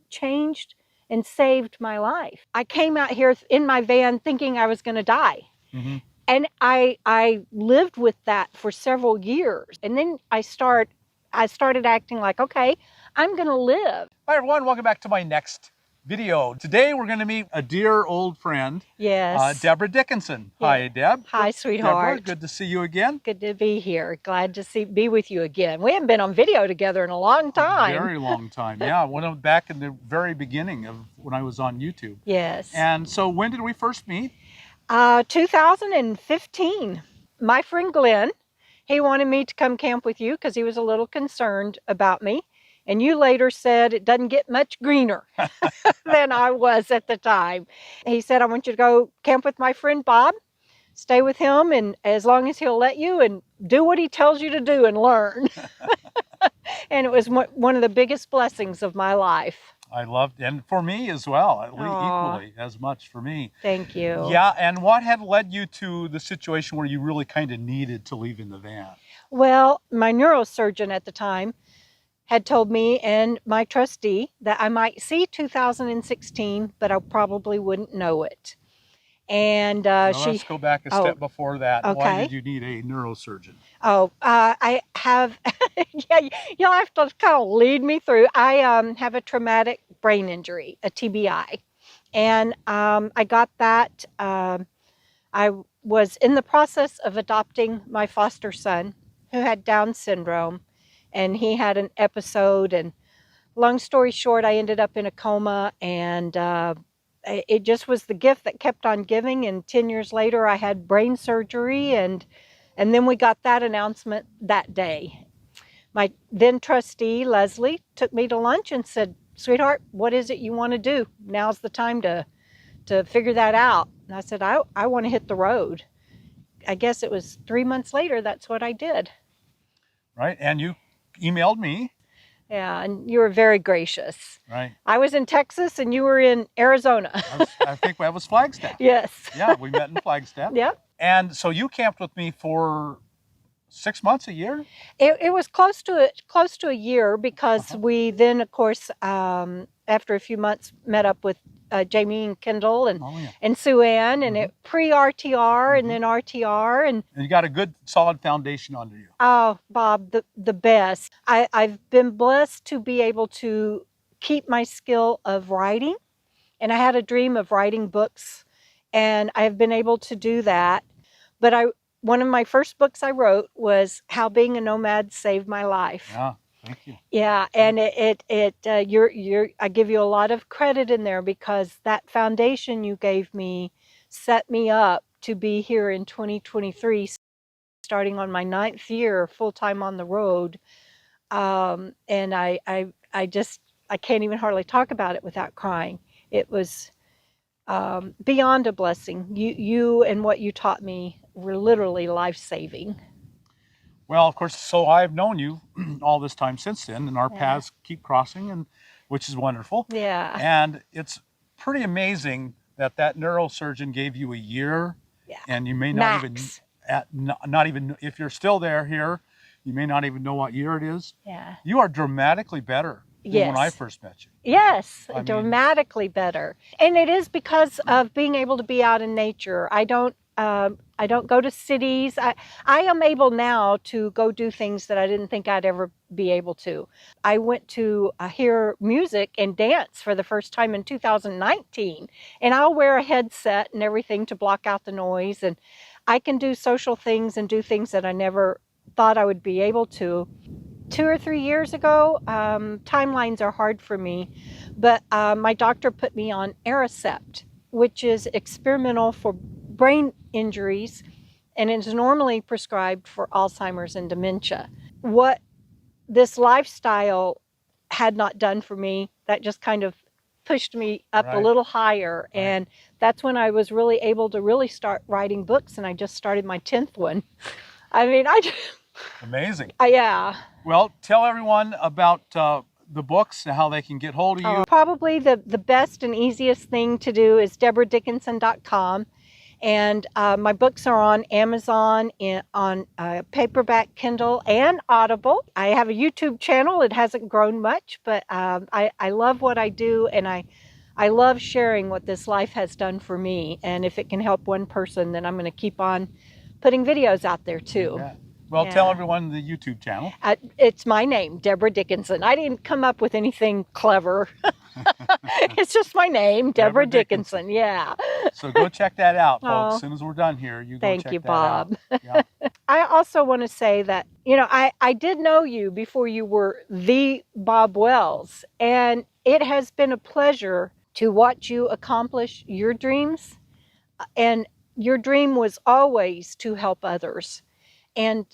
changed and saved my life. I came out here in my van thinking I was going to die. Mm-hmm. And I lived with that for several years. And then I started acting like, okay, I'm going to live. Hi everyone, welcome back to my next video. Today we're going to meet a dear old friend, Yes. Debra Dickinson. Yeah. Hi, Deb. Hi, sweetheart. Debra, good to see you again. Good to be here. Glad to be with you again. We haven't been on video together in a long time. A very long time, yeah. Back in the very beginning of when I was on YouTube. Yes. And so when did we first meet? 2015. My friend Glenn, he wanted me to come camp with you because he was a little concerned about me. And you later said it doesn't get much greener than I was at the time. He said, I want you to go camp with my friend Bob, stay with him, and as long as he'll let you, and do what he tells you to do and learn. And it was one of the biggest blessings of my life. I loved, and for me as well, at least equally as much for me. Thank you. Yeah, and what had led you to the situation where you really kind of needed to leave in the van? Well, my neurosurgeon at the time had told me and my trustee that I might see 2016, but I probably wouldn't know it. And let's go back a step before that. Okay. Why did you need a neurosurgeon? Oh, I have, yeah, you'll have to kind of lead me through. I have a traumatic brain injury, a TBI. And I got that. I was in the process of adopting my foster son who had Down syndrome. And he had an episode, and long story short, I ended up in a coma, and it just was the gift that kept on giving. And 10 years later, I had brain surgery, and then we got that announcement that day. My then trustee, Leslie, took me to lunch and said, sweetheart, what is it you want to do? Now's the time to figure that out. And I said, I want to hit the road. I guess it was 3 months later, that's what I did. Right, and you emailed me. Yeah, and you were very gracious. Right. I was in Texas and you were in Arizona. I think that was Flagstaff. Yes. Yeah, we met in Flagstaff. Yep. And so you camped with me for 6 months, a year? It was close to a year because we then, of course, after a few months, met up with Jamie and Kendall and Sue Ann, and it pre-RTR and then RTR. And you got a good solid foundation under you. Oh, Bob, the best. I've been blessed to be able to keep my skill of writing, and I had a dream of writing books, and I've been able to do that. But one of my first books I wrote was How Being a Nomad Saved My Life. Yeah. Thank you. Yeah, and I give you a lot of credit in there because that foundation you gave me set me up to be here in 2023, starting on my 9th year full-time on the road. And I can't even hardly talk about it without crying. It was beyond a blessing. You and what you taught me were literally life-saving. Well, of course, so I've known you all this time since then, and our paths keep crossing, and which is wonderful. Yeah. And it's pretty amazing that neurosurgeon gave you a year, and you may not not even if you're still here, you may not even know what year it is. Yeah. You are dramatically better than when I first met you. Yes, dramatically better, and it is because of being able to be out in nature. I don't go to cities. I am able now to go do things that I didn't think I'd ever be able to. I went to hear music and dance for the first time in 2019, and I'll wear a headset and everything to block out the noise, and I can do social things and do things that I never thought I would be able to. 2 or 3 years ago, timelines are hard for me, but my doctor put me on Aricept, which is experimental for brain injuries, and it's normally prescribed for Alzheimer's and dementia. What this lifestyle had not done for me, that just kind of pushed me up a little higher. And that's when I was really able to really start writing books, and I just started my 10th one. I mean, Amazing. Yeah. Well, tell everyone about the books and how they can get hold of you. Probably the best and easiest thing to do is DebraDickinson.com. And my books are on Amazon, on paperback, Kindle, and Audible. I have a YouTube channel. It hasn't grown much, but I love what I do, and I love sharing what this life has done for me. And if it can help one person, then I'm going to keep on putting videos out there too. Yeah. Well, tell everyone the YouTube channel. It's my name, Debra Dickinson. I didn't come up with anything clever. It's just my name, Debra Dickinson. Yeah. So go check that out, folks. As soon as we're done here, you go check that out. Thank you, Bob. Yeah. I also want to say that, you know, I did know you before you were the Bob Wells, and it has been a pleasure to watch you accomplish your dreams. And your dream was always to help others, and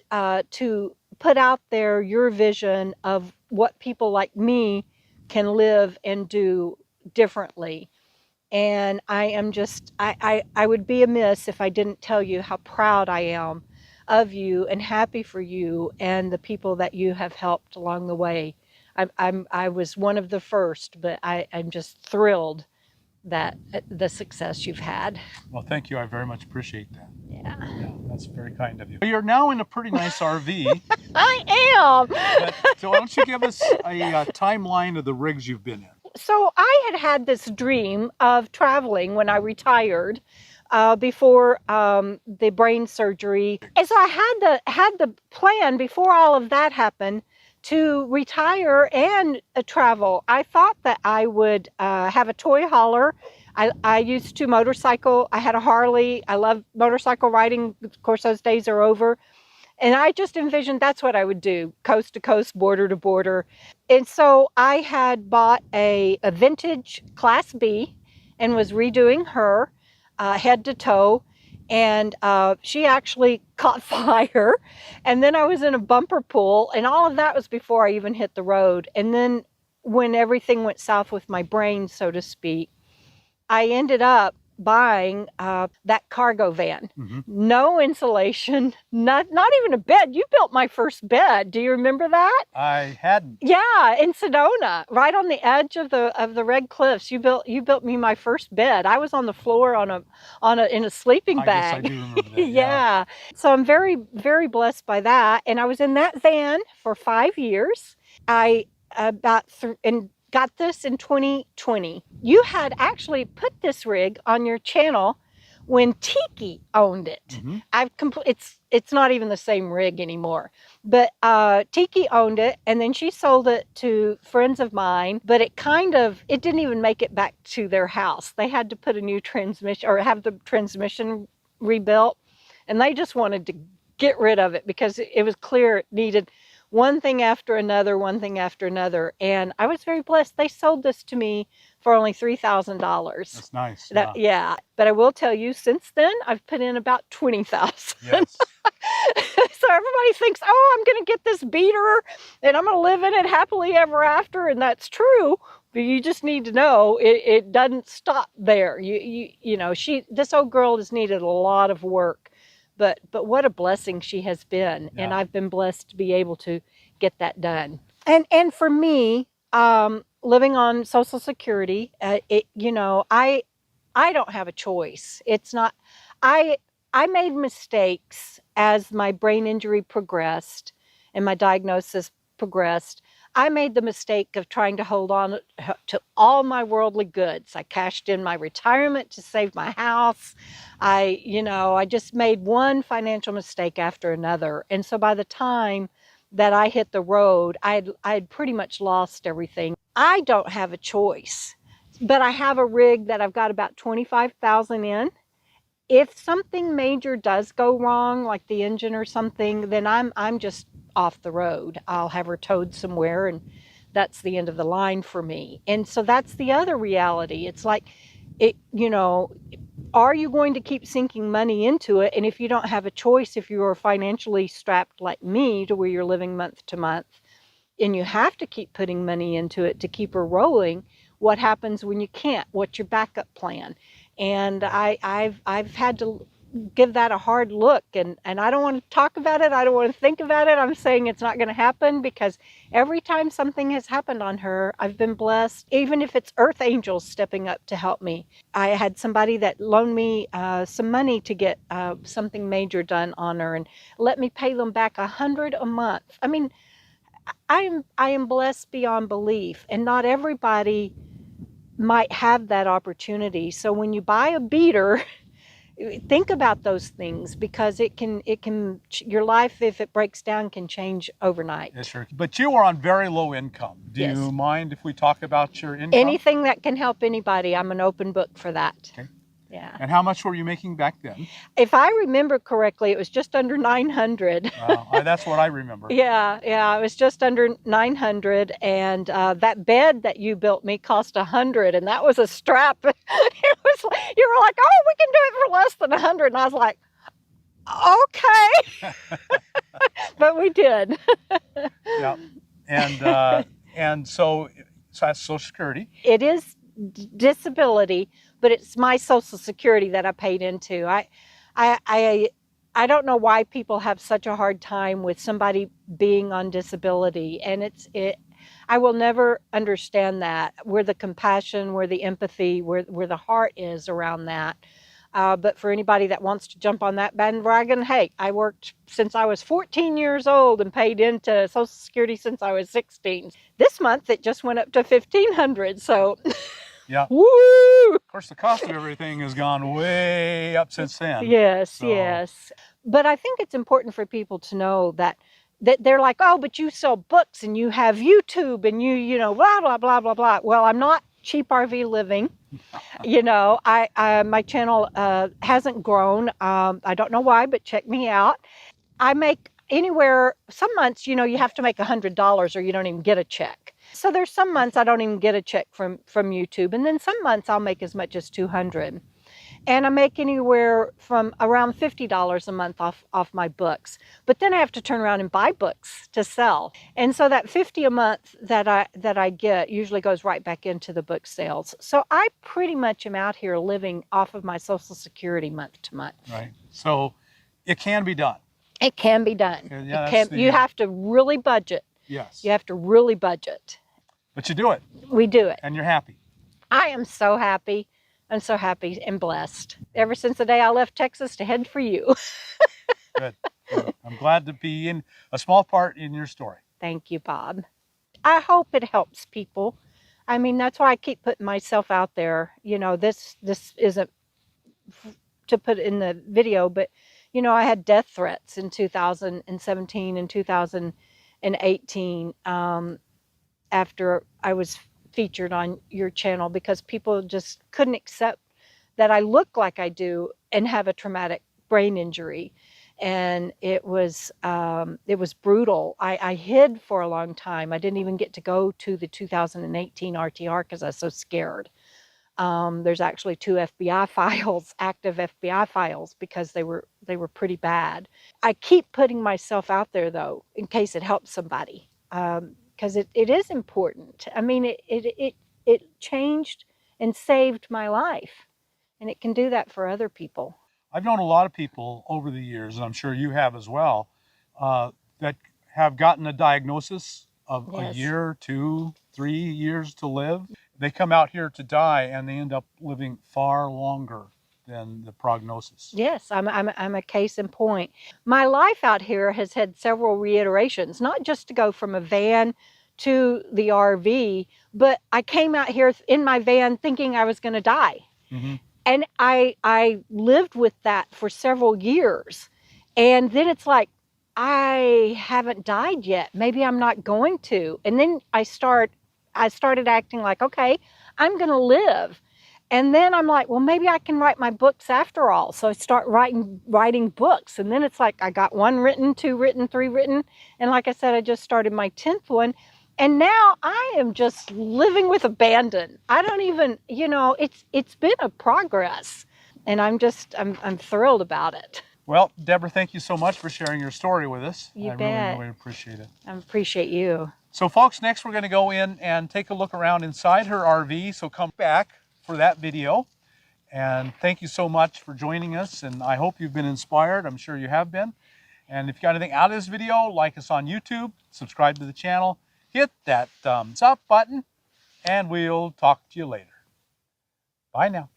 to put out there your vision of what people like me can live and do differently. And I am just, I would be amiss if I didn't tell you how proud I am of you and happy for you and the people that you have helped along the way. I was one of the first, but I'm just thrilled that the success you've had. Well, thank you. I very much appreciate that. Yeah. Yeah, that's very kind of you. You're now in a pretty nice RV. I am. So why don't you give us a timeline of the rigs you've been in? So I had this dream of traveling when I retired, before the brain surgery. And so I had the plan before all of that happened to retire and travel. I thought that I would have a toy hauler. I used to motorcycle. I had a Harley. I love motorcycle riding. Of course, those days are over. And I just envisioned that's what I would do, coast to coast, border to border. And so I had bought a vintage Class B and was redoing her head to toe. And she actually caught fire. And then I was in a bumper pool, and all of that was before I even hit the road. And then when everything went south with my brain, so to speak, I ended up buying that cargo van. Mm-hmm. No insulation, not even a bed. You built my first bed. Do you remember that? I hadn't. Yeah, in Sedona, right on the edge of the Red Cliffs. You built me my first bed. I was on the floor in a sleeping bag. I guess I do remember that. Yeah. So I'm very, very blessed by that. And I was in that van for 5 years. I got this in 2020. You had actually put this rig on your channel when Tiki owned it. Mm-hmm. It's not even the same rig anymore. But Tiki owned it, and then she sold it to friends of mine, but it didn't even make it back to their house. They had to put a new transmission, or have the transmission rebuilt, and they just wanted to get rid of it because it was clear it needed one thing after another, one thing after another. And I was very blessed. They sold this to me for only $3,000. That's nice. Yeah. But I will tell you, since then, I've put in about $20,000. Yes. So everybody thinks, oh, I'm going to get this beater and I'm going to live in it happily ever after. And that's true. But you just need to know it doesn't stop there. You know, this old girl has needed a lot of work. But what a blessing she has been. Yeah. And I've been blessed to be able to get that done. And for me, living on Social Security, I don't have a choice. It's not, I made mistakes as my brain injury progressed and my diagnosis progressed. I made the mistake of trying to hold on to all my worldly goods. I cashed in my retirement to save my house. I just made one financial mistake after another. And so by the time that I hit the road, I'd pretty much lost everything. I don't have a choice, but I have a rig that I've got about 25,000 in. If something major does go wrong, like the engine or something, then I'm just off the road. I'll have her towed somewhere, and that's the end of the line for me. And so that's the other reality. It's like, are you going to keep sinking money into it? And if you don't have a choice, if you are financially strapped like me to where you're living month to month, and you have to keep putting money into it to keep her rolling, what happens when you can't? What's your backup plan? And I've had to give that a hard look. And I don't want to talk about it. I don't want to think about it. I'm saying it's not going to happen, because every time something has happened on her, I've been blessed, even if it's earth angels stepping up to help me. I had somebody that loaned me some money to get something major done on her, and let me pay them back $100 a month. I mean, I am blessed beyond belief, and not everybody might have that opportunity. So when you buy a beater, think about those things, because your life, if it breaks down, can change overnight. Yes, sure. But you are on very low income. Do Yes. you mind if we talk about your income? Anything that can help anybody, I'm an open book for that. Okay. Yeah. And how much were you making back then? If I remember correctly, it was just under 900. That's what I remember. Yeah, it was just under 900, and that bed that you built me cost 100, and that was a strap. It was like, you were like, "Oh, we can do it for less than 100," and I was like, "Okay," but we did. Yeah, and so that's Social Security. It is disability, but it's my Social Security that I paid into. I don't know why people have such a hard time with somebody being on disability, and I will never understand that, where the compassion, where the empathy, where the heart is around that. But for anybody that wants to jump on that bandwagon, hey, I worked since I was 14 years old and paid into Social Security since I was 16. This month it just went up to $1,500. So, yeah, woo! Of course, the cost of everything has gone way up since then. Yes, yes. But I think it's important for people to know that they're like, "Oh, but you sell books and you have YouTube and you know, blah blah blah blah blah." Well, I'm not CheapRVliving. You know, my channel hasn't grown. I don't know why, but check me out. I make anywhere, some months, you know, you have to make $100 or you don't even get a check. So there's some months I don't even get a check from YouTube, and then some months I'll make as much as $200. And I make anywhere from around $50 a month off my books. But then I have to turn around and buy books to sell. And so that $50 a month that I get usually goes right back into the book sales. So I pretty much am out here living off of my Social Security month to month. Right. So it can be done. It can be done. Yeah, you have to really budget. Yes. You have to really budget. But you do it. We do it. And you're happy. I am so happy. I'm so happy and blessed ever since the day I left Texas to head for you. Good. Good. I'm glad to be in a small part in your story. Thank you, Bob. I hope it helps people. I mean, that's why I keep putting myself out there. You know, this isn't to put in the video, but, you know, I had death threats in 2017 and 2018 after I was featured on your channel, because people just couldn't accept that I look like I do and have a traumatic brain injury. And it was brutal. I hid for a long time. I didn't even get to go to the 2018 RTR because I was so scared. There's actually 2 FBI files, active FBI files, because they were pretty bad. I keep putting myself out there though, in case it helps somebody. Because it is important. I mean, it changed and saved my life, and it can do that for other people. I've known a lot of people over the years, and I'm sure you have as well, that have gotten a diagnosis of a year, 2, 3 years to live. They come out here to die, and they end up living far longer than the prognosis. Yes, I'm a case in point. My life out here has had several reiterations, not just to go from a van to the RV, but I came out here in my van thinking I was going to die. Mm-hmm. And I lived with that for several years. And then it's like, I haven't died yet. Maybe I'm not going to. And then I started acting like, okay, I'm going to live. And then I'm like, well, maybe I can write my books after all. So I start writing books. And then it's like I got 1 written, 2 written, 3 written. And like I said, I just started my 10th one. And now I am just living with abandon. I don't even, you know, it's been a progress. And I'm thrilled about it. Well, Debra, thank you so much for sharing your story with us. You bet. I really appreciate it. I appreciate you. So folks, next we're going to go in and take a look around inside her RV. So come back for that video. And thank you so much for joining us. And I hope you've been inspired. I'm sure you have been. And if you got anything out of this video, like us on YouTube, subscribe to the channel, hit that thumbs up button, and we'll talk to you later. Bye now.